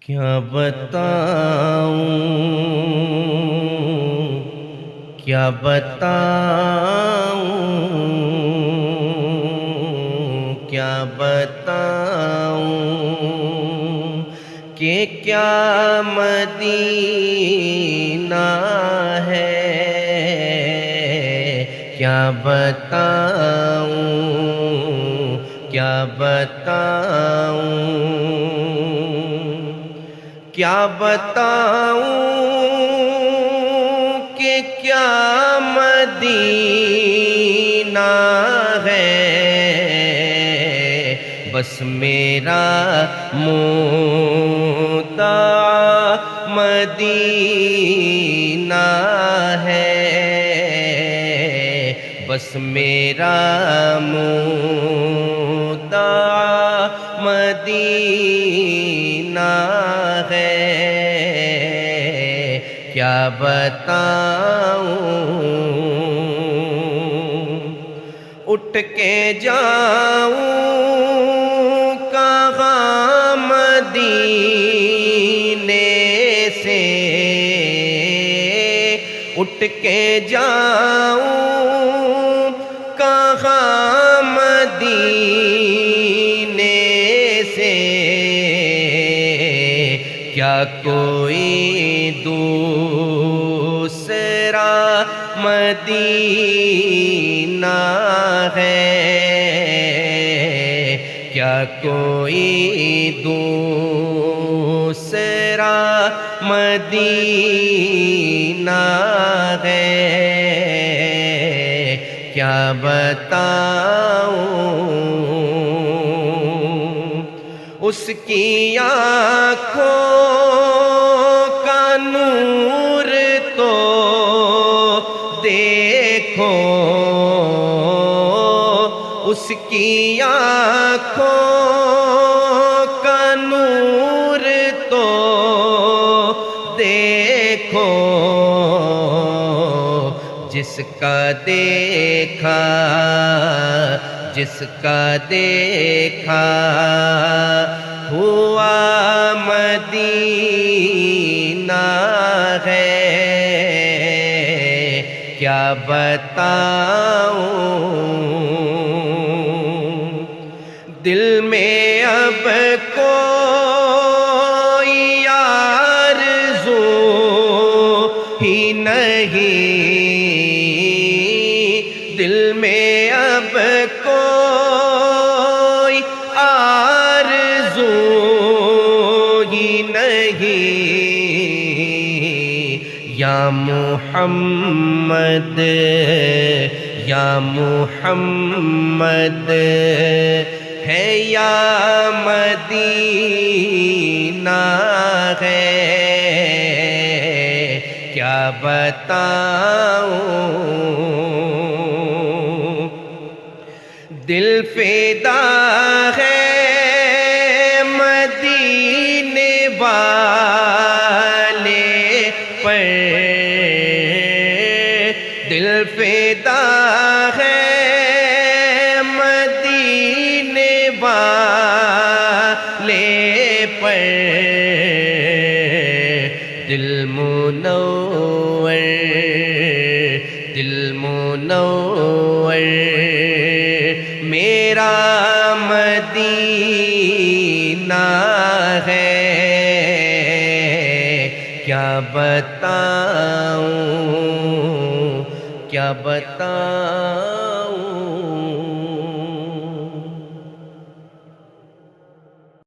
کیا بتاؤں کیا بتاؤں کیا بتاؤں کہ کیا مدینہ ہے کیا بتاؤں کیا بتاؤں کیا بتاؤں کہ کیا مدینہ ہے بس میرا مدعا مدینہ ہے بس میرا مدعا مدینہ ہے کیا بتاؤں اٹھ کے جاؤں کہاں مدینے سے اٹھ کے جاؤں کہاں مدینے سے کیا کوئی دوسرا مدینہ ہے کیا کوئی دوسرا مدینہ ہے کیا بتاؤں اس کی آنکھوں کا نور تو دیکھو اس کی آنکھوں کا نور تو دیکھو جس کا دیکھا ہوا مدینہ ہے کیا بتاؤں دل میں اب کوئی آرزو ہی نہیں دل میں اب کوئی آرزو ہی نہیں یا محمد ہے یا مدینہ ہے کیا بتاؤں دل فدا ہے مدینے والے پر دل فدا ہے مدینے والے پر دل منور میرا مدینہ ہے کیا بتاؤں